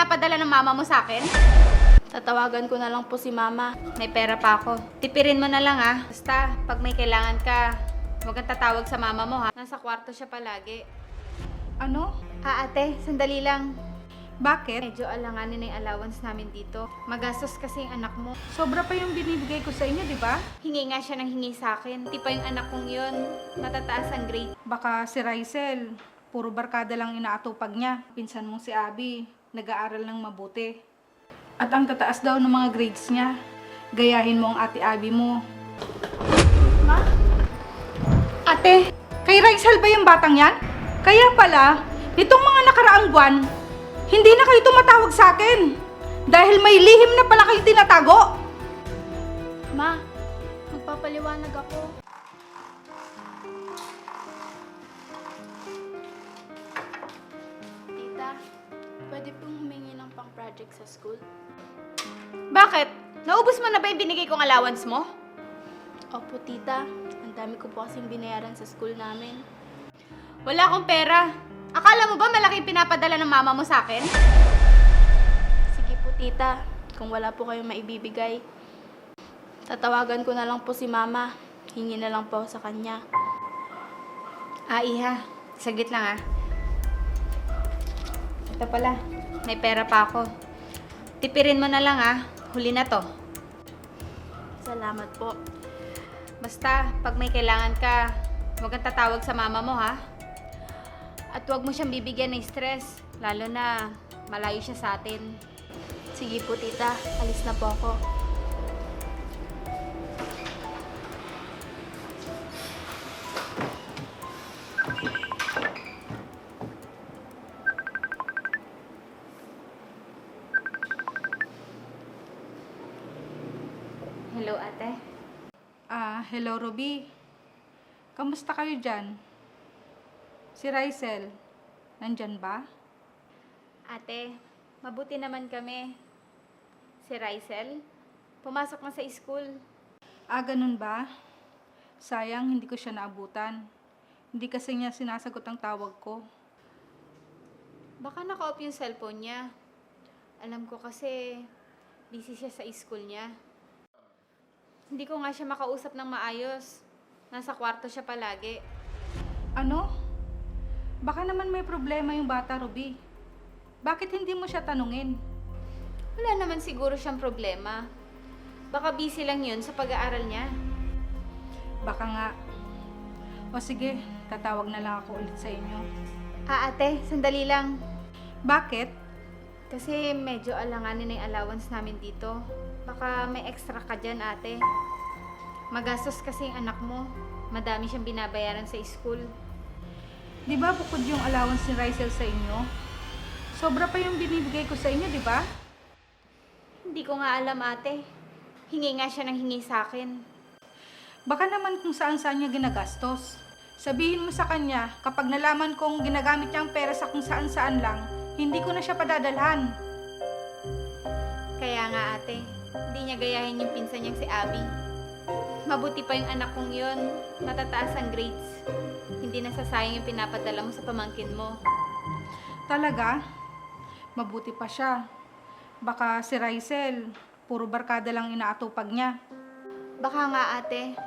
pinapadala ng mama mo sa akin? Tatawagan ko na lang po si mama. May pera pa ako. Tipirin mo na lang ha. Basta, pag may kailangan ka, huwag kang tatawag sa mama mo ha. Nasa kwarto siya palagi. Ano? Ate, sandali lang. Bakit? Medyo alanganin na yung allowance namin dito. Magastos kasi yung anak mo. Sobra pa yung binibigay ko sa inyo, di ba? Hingi nga siya ng hingi sa akin. Di pa yung anak kong yun. Matataas ang grade. Baka si Rysel, puro barkada lang inaatupag niya. Pinsan mong si Abby, nag-aaral ng mabuti. At ang tataas daw ng mga grades niya. Gayahin mo ang ate Abby mo. Ma? Ate, kay Rysel ba yung batang yan? Kaya pala, nitong mga nakaraang buwan, hindi na kayo tumatawag sa akin. Dahil may lihim na pala kayong tinatago. Ma, magpapaliwanag ako. Tita, pwede pong humingi ng pang-project sa school? Bakit? Naubos mo na ba yung binigay kong allowance mo? Opo, tita. Ang dami ko po kasing binayaran sa school namin. Wala akong pera. Akala mo ba malaki yung pinapadala ng mama mo sa akin? Sige po, tita. Kung wala po kayong maibibigay, tatawagan ko na lang po si mama. Hingi na lang po sa kanya. Iha. Saglit lang Ito pala. May pera pa ako. Tipirin mo na lang Huli na to. Salamat po. Basta, pag may kailangan ka, huwag kang tatawag sa mama mo ha. At huwag mo siyang bibigyan ng stress, lalo na malayo siya sa atin. Sige po, tita. Alis na po ako. Hello, ate. Hello Ruby. Kamusta kayo dyan? Si Rysel, nandyan ba? Ate, mabuti naman kami. Si Rysel, pumasok na sa school. Ganun ba? Sayang, hindi ko siya naabutan. Hindi kasi niya sinasagot ang tawag ko. Baka naka-off yung cellphone niya. Alam ko kasi busy siya sa school niya. Hindi ko nga siya makausap ng maayos. Nasa kwarto siya palagi. Ano? Baka naman may problema yung bata, Ruby. Bakit hindi mo siya tanungin? Wala naman siguro siyang problema. Baka busy lang yun sa pag-aaral niya. Baka nga. O sige, tatawag na lang ako ulit sa inyo. Ate, sandali lang. Bakit? Kasi medyo alanganin na yung allowance namin dito. Baka may extra ka dyan, ate. Magastos kasi yung anak mo. Madami siyang binabayaran sa school. Di ba bukod yung allowance ni Rysel sa inyo? Sobra pa yung binibigay ko sa inyo, di ba? Hindi ko nga alam, ate. Hingi nga siya ng hingi sa akin. Baka naman kung saan-saan niya ginagastos. Sabihin mo sa kanya, kapag nalaman kong ginagamit niya ang pera sa kung saan-saan lang, hindi ko na siya padadalhan. Kaya nga, ate, hindi niya gayahin yung pinsan niyang si Abby. Mabuti pa yung anak kong yun. Matataas ang grades. Hindi nasasayang yung pinapadala mo sa pamangkin mo. Talaga? Mabuti pa siya. Baka si Rysel, puro barkada lang inaatupag niya. Baka nga, ate.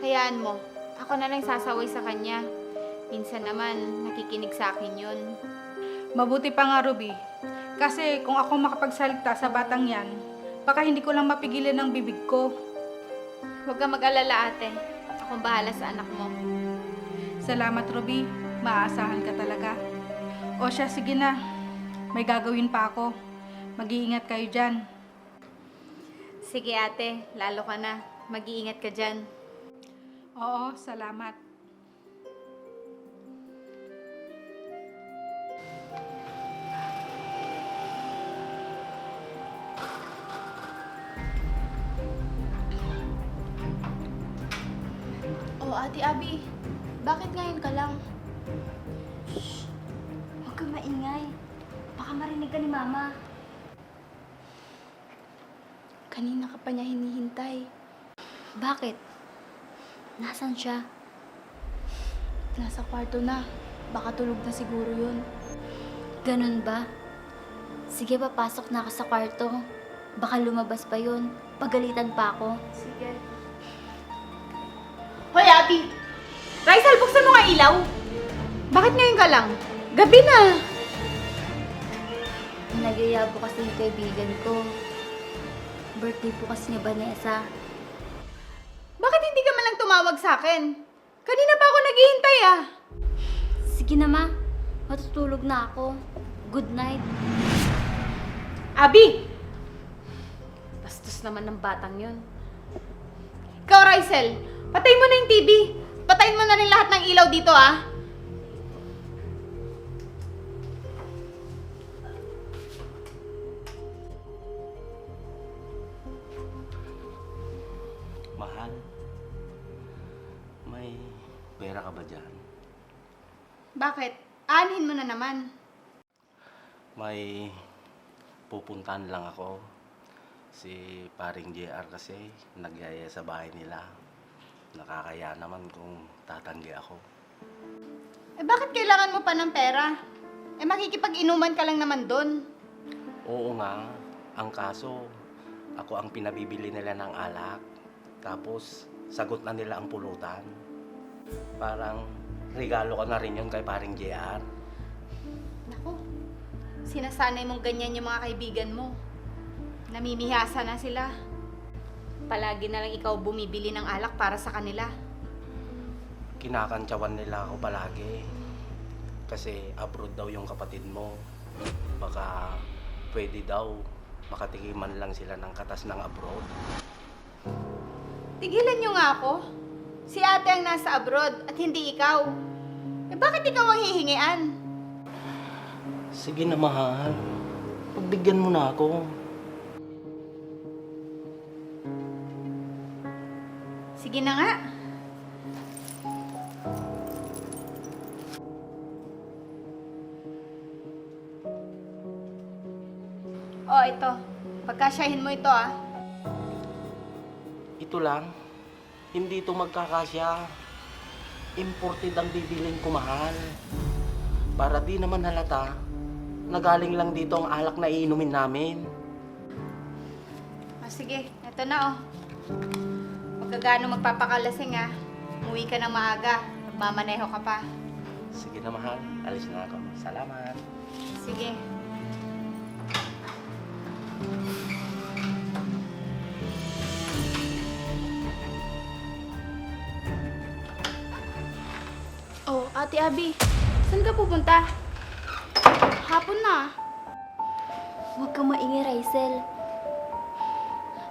Hayaan mo. Ako na lang sasaway sa kanya. Minsan naman, nakikinig sa akin yun. Mabuti pa nga, Ruby. Kasi kung ako makapagsalita sa batang yan, baka hindi ko lang mapigilan ang bibig ko. Huwag kang mag-alala, ate. Akong bahala sa anak mo. Salamat, Ruby. Maaasahan ka talaga. O siya, sige na. May gagawin pa ako. Mag-iingat kayo dyan. Sige, ate. Lalo ka na. Mag-iingat ka dyan. Oo, salamat. Oh, Ate Abby, bakit ngayon ka lang? Shh! Huwag kang maingay. Baka marinig ka ni Mama. Kanina ka pa niya hinihintay. Bakit? Nasaan siya? Nasa kwarto na. Baka tulog na siguro yun. Ganun ba? Sige, papasok na ako sa kwarto. Baka lumabas pa yun. Pagalitan pa ako. Sige. Hoy, Abby! Raisel, buksan mo nga ilaw! Bakit ngayon ka lang? Gabi na! Nagaya po kasi yung kaibigan ko. Birthday po kasi ni Vanessa. Bakit hindi ka man lang tumawag sa akin? Kanina pa ako naghihintay ah! Sige na, ma. Matutulog na ako. Good night. Abby! Bastos naman ng batang yun. Ikaw, Raisel, patay mo na yung TV. Patayin mo na rin lahat ng ilaw dito ah. Mahal, may pera ka ba dyan? Bakit? Aanhin mo na naman. May pupuntahan lang ako. Si paring JR kasi nagyaya sa bahay nila. Nakakaya naman kung tatanggi ako. Eh bakit kailangan mo pa ng pera? Eh makikipag-inuman ka lang naman doon. Oo nga, ang kaso, ako ang pinabibili nila ng alak. Tapos, sagot na nila ang pulutan. Parang regalo ko na rin yun kay paring JR. Naku, sinasanay mong ganyan yung mga kaibigan mo. Namimihasa na sila. Palagi na lang ikaw bumibili ng alak para sa kanila. Kinakantsawan nila ako palagi. Kasi abroad daw yung kapatid mo. Baka pwede daw makatikiman lang sila ng katas ng abroad. Tigilan niyo nga ako. Si ate ang nasa abroad at hindi ikaw. Eh bakit ikaw ang hihingian? Sige na, mahal. Pagbigyan mo na ako. Sige na nga. Oh, ito. Pagkasyahin mo ito ah. Ito lang. Hindi ito magkakasya. Imported ang bibiling ko, mahal. Para di naman halata, nagaling lang dito ang alak na iinumin namin. Ah, sige, ito na oh. Huwag ka gaano magpapakalasing ah. Umuwi ka ng maaga. Magmamaneho ka pa. Sige na, mahal. Alis na ako. Salamat. Sige. Oh, Ate Abby, saan ka pupunta? Hapon na. Huwag kang maingay, Raisel.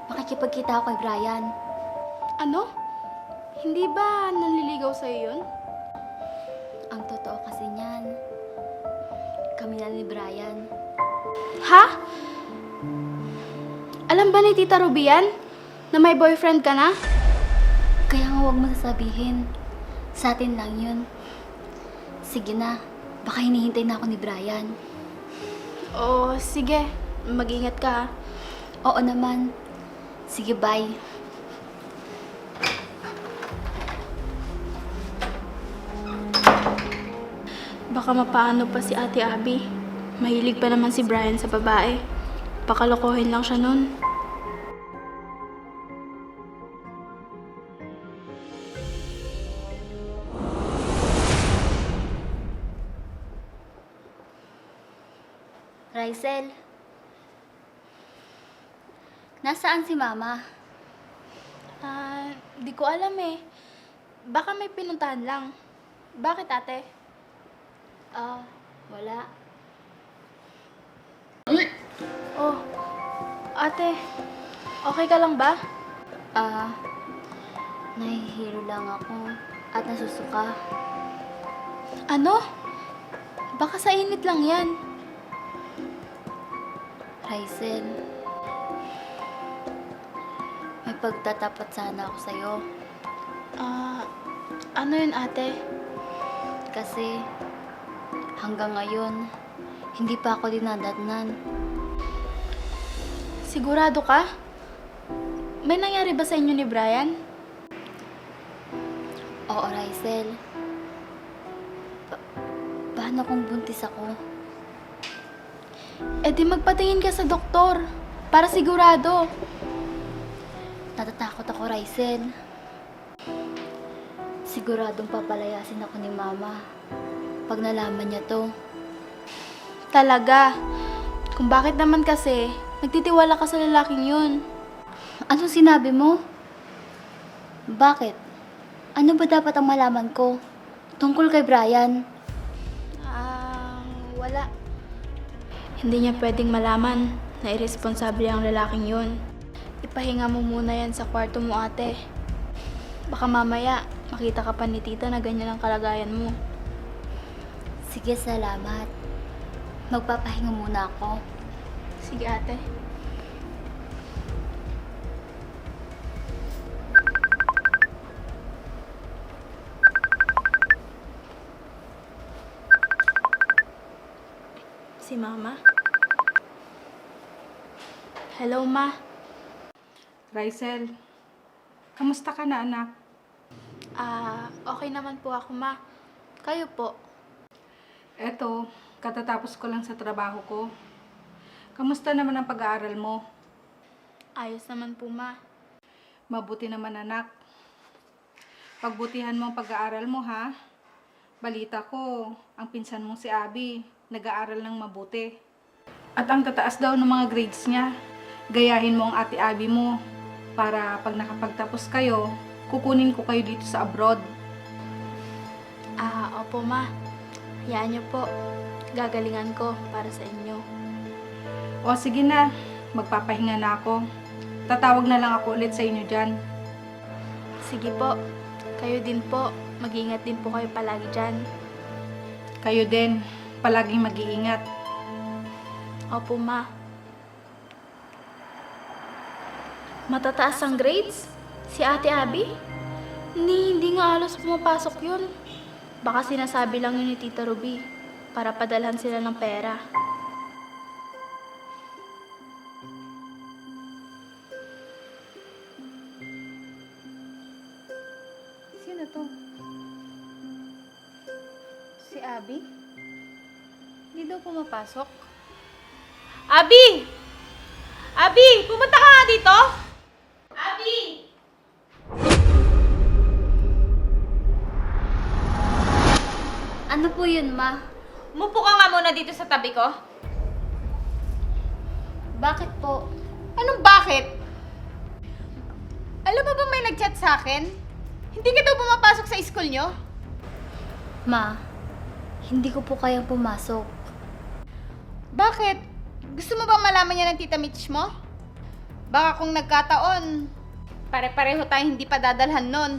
Makikipagkita ako kay Brian. Ano? Hindi ba nanliligaw sa'yo yun? Ang totoo kasi niyan, kami na ni Brian. Ha? Alam ba ni Tita Ruby yan? Na may boyfriend ka na? Kaya nga huwag mo sasabihin. Sa atin lang yun. Sige na, baka hinihintay na ako ni Brian. Oh, sige. Mag-ingat ka ha. Oo naman. Sige, bye. Baka mapaano pa si Ate Abby. Mahilig pa naman si Brian sa babae. Pakalokohin lang siya nun. Raisel, nasaan si Mama? Di ko alam eh. Baka may pinuntahan lang. Bakit, ate? Wala. Oh, ate. Okay ka lang ba? Nahihilo lang ako at nasusuka. Ano? Baka sa init lang yan. Raisel, may pagtatapat sana ako sa'yo. Ano yun, ate? Kasi hanggang ngayon, hindi pa ako dinadatnan. Sigurado ka? May nangyari ba sa inyo ni Brian? Oo, Raisel. Paano kung buntis ako? E di magpatingin ka sa doktor para sigurado. Natatakot ako, Rysel. Siguradong papalayasin ako ni Mama pag nalaman niya to. Talaga. Kung bakit naman kasi, nagtitiwala ka sa lalaking yun. Anong sinabi mo? Bakit? Ano ba dapat ang malaman ko tungkol kay Brian? Wala. Hindi niya pwedeng malaman na irresponsable ang lalaking yun. Ipahinga mo muna yan sa kwarto mo, ate. Baka mamaya, makita ka pa ni tita na ganyan ang kalagayan mo. Sige, salamat. Magpapahinga muna ako. Sige, ate. Si Mama. Hello, Ma. Rysel, kamusta ka na anak? Okay naman po ako, Ma. Kayo po? Eto, katatapos ko lang sa trabaho ko. Kamusta naman ang pag-aaral mo? Ayos naman po, Ma. Mabuti naman anak. Pagbutihan mo ang pag-aaral mo ha. Balita ko, ang pinsan mong si Abby, nag-aaral ng mabuti. At ang tataas daw ng mga grades niya. Gayahin mo ang ate Abby mo para pag nakapagtapos kayo, kukunin ko kayo dito sa abroad. Opo, Ma. Hayaan niyo po. Gagalingan ko para sa inyo. O sige na, magpapahinga na ako. Tatawag na lang ako ulit sa inyo dyan. Sige po. Kayo din po. Mag-ingat din po kayo palagi dyan. Kayo din, palaging mag-iingat. Opo, Ma. Matataas ang grades? Si Ate Abby? Hindi nga halos pumapasok yun. Baka sinasabi lang yun ni Tita Ruby para padalhan sila ng pera. Sino to? Si Abby? Hindi daw pumapasok. Abby! Abby! Pumunta ka nga dito! Abby! Ano po yun, Ma? Umupo ka nga muna dito sa tabi ko. Bakit po? Anong bakit? Alam mo ba may nag-chat sa akin? Hindi ka daw pumapasok sa school nyo? Ma, hindi ko po kayang pumasok. Bakit? Gusto mo bang malaman niya ng Tita Mitch mo? Baka kung nagkataon, pare-pareho tayong hindi pa dadalhan nun.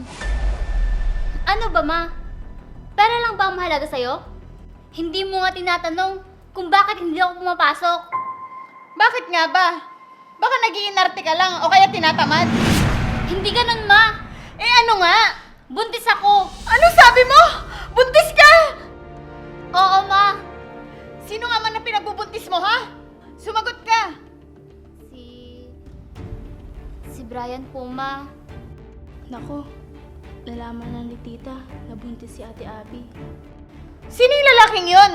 Ano ba, Ma? Pera lang ba ang mahalaga sa'yo? Hindi mo nga tinatanong kung bakit hindi ako pumapasok. Bakit nga ba? Baka nag-iinarte ka lang o kaya tinatamad. Hindi ganun, Ma. Eh ano nga? Buntis ako. Ano sabi mo? Buntis ka! Oo, Ma. Sino nga man na pinagbubuntis mo, ha? Sumagot ka! Si Brian po, Ma. Nako, nalaman na ni Tita na buntis si Ate Abby. Sino yung lalaking yun?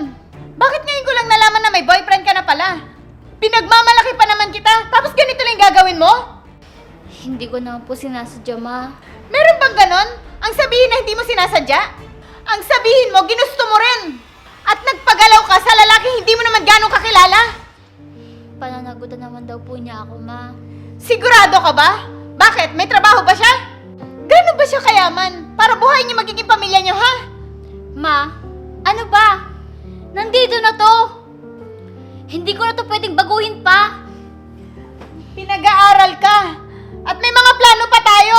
Bakit ngayon ko lang nalaman na may boyfriend ka na pala? Pinagmamalaki pa naman kita, tapos ganito lang yung gagawin mo? Hindi ko naman po sinasadya, Ma. Meron bang ganon? Ang sabihin na hindi mo sinasadya? Ang sabihin mo, ginusto mo rin! At nagpagalaw ka sa lalaking hindi mo naman ganong kakilala? Pananagutan naman daw po niya ako, Ma. Sigurado ka ba? Bakit? May trabaho ba siya? Gano'n ba siya kayaman? Para buhay niyo magiging pamilya niyo, ha? Ma, ano ba? Nandito na to. Hindi ko na to pwedeng baguhin pa. Pinag-aaral ka. At may mga plano pa tayo.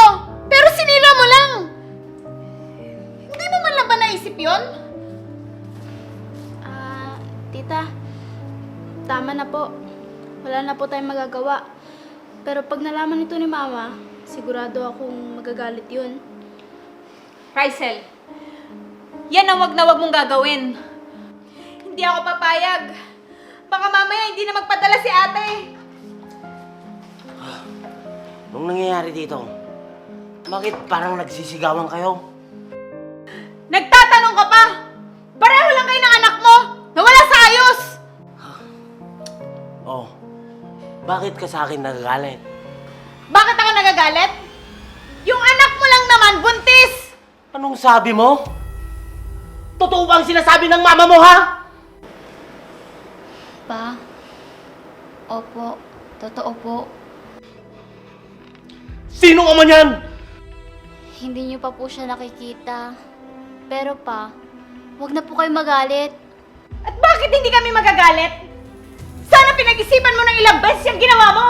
Pero sinira mo lang. Hindi mo man lang ba naisip yun? Tita, tama na po. Wala na po tayong magagawa. Pero pag nalaman ito ni Mama, sigurado akong magagalit yun. Rysel, yan ang wag na wag mong gagawin. Hindi ako papayag. Baka mamaya hindi na magpadala si ate. Nung nangyayari dito, bakit parang nagsisigawan kayo? Nagtatanong ka pa! Pareho lang kayo ng anak mo! Nawala sa ayos! Oh, bakit ka sa akin nagagalit? Bakit ako nagagalit? Yung anak mo lang naman, buntis! Anong sabi mo? Totoo ba ang sinasabi ng mama mo, ha? Pa? Opo, totoo po. Sino ka man yan? Hindi niyo pa po siya nakikita. Pero pa, huwag na po kayo magalit. At bakit hindi kami magagalit? Sana pinag-isipan mo ng ilang beses yung ginawa mo!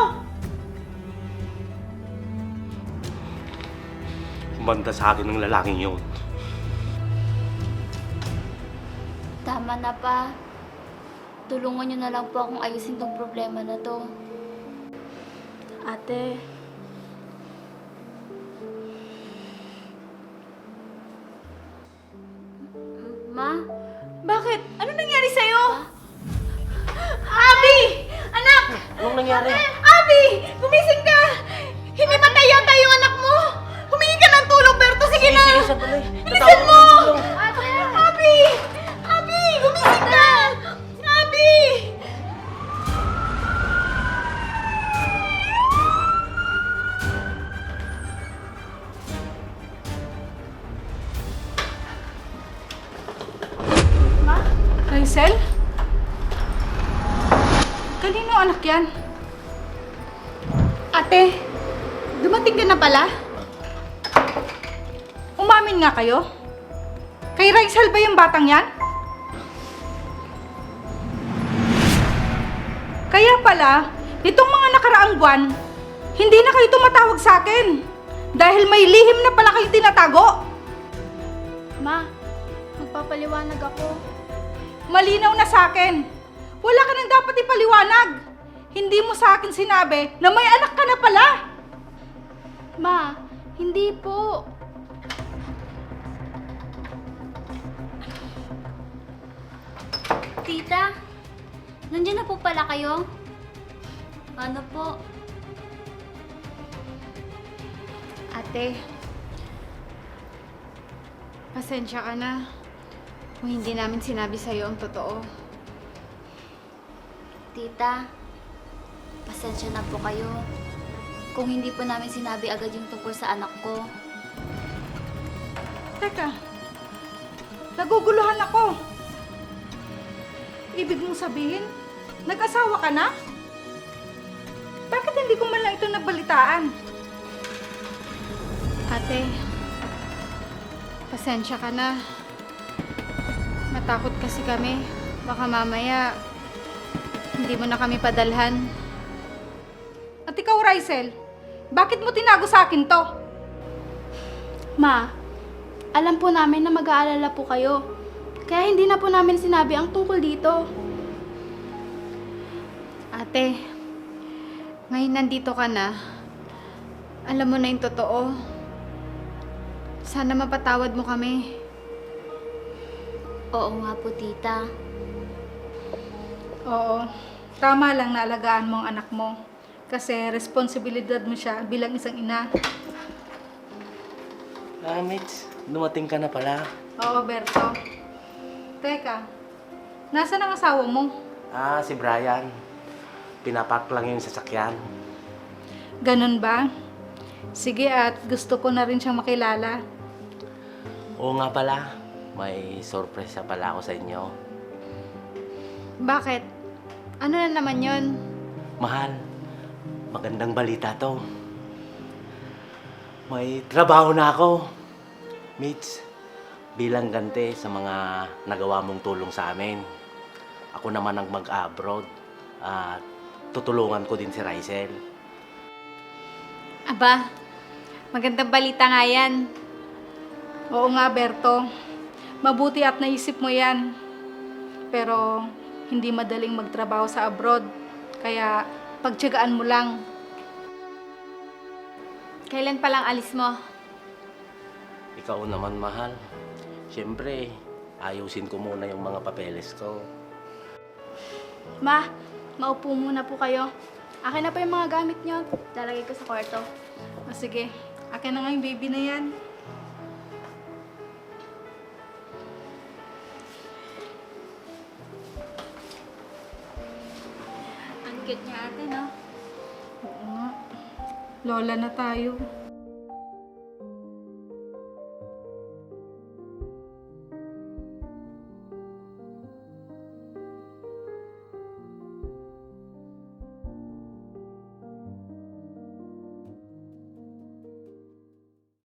Banda sa akin ng lalaking yun. Tama na pa. Tulungan niyo na lang po akong ayusin tong problema na to. Ate, Ma? Bakit? Ano nangyari sa'yo? Abby! Anak! Anong nangyari? Abby! Gumising ka! Hindi matay yata yung anak mo! Humingi ka ng tulong, Berto! Sige na! Sige, sandali. Bilisan mo! Tatawag ko ng tulong. Abby! Abby! Gumising ka! Abby! Rysel? Kanino anak yan? Ate, dumating ka na pala? Umamin nga kayo? Kay Rysel ba yung batang yan? Kaya pala, nitong mga nakaraang buwan, hindi na kayo tumatawag sa akin. Dahil may lihim na pala kayong tinatago. Ma, magpapaliwanag ako. Malinaw na sa akin. Wala ka nang dapat ipaliwanag. Hindi mo sa akin sinabi na may anak ka na pala. Ma, hindi po. Tita? Nandiyan na po pala kayo? Ano po? Ate, pasensya ka na kung hindi namin sinabi sa'yo ang totoo. Tita, pasensya na po kayo. Kung hindi po namin sinabi agad yung tungkol sa anak ko. Teka, naguguluhan ako. Ibig mong sabihin, nag-asawa ka na? Bakit hindi ko man lang ito nabalitaan? Ate, pasensya ka na. Natakot kasi kami. Baka mamaya, hindi mo na kami padalhan. At ikaw, Rysel, bakit mo tinago sa akin to? Ma, alam po namin na mag-aalala po kayo. Kaya hindi na po namin sinabi ang tungkol dito. Ate, ngayon nandito ka na. Alam mo na yung totoo. Sana mapatawad mo kami. Oo nga po, tita. Oo, tama lang na alagaan mo ang anak mo. Kasi responsibilidad mo siya bilang isang ina. Mitch, dumating ka na pala. Oo, Berto. Teka, nasaan ang asawa mo? Si Brian. Pinapak lang yung sasakyan. Ganun ba? Sige, at gusto ko na rin siyang makilala. Oo nga pala, may sorpresa pala ako sa inyo. Bakit? Ano na naman yon? Mahal, magandang balita to. May trabaho na ako. Mitch, bilang ganti sa mga nagawa mong tulong sa amin. Ako naman ang mag-abroad at tutulungan ko din si Rysel. Aba, magandang balita nga yan. Oo nga, Berto. Mabuti at naisip mo yan. Pero hindi madaling magtrabaho sa abroad. Kaya pagtiyagaan mo lang. Kailan palang alis mo? Ikaw naman, mahal. Siyempre, ayusin ko muna yung mga papeles ko. Ma, maupo muna po kayo. Akin na pa yung mga gamit nyo. Lalagay ko sa kwarto. O sige, akin na nga yung baby na yan. Ang cute niya ate, no? Oo nga. Lola na tayo.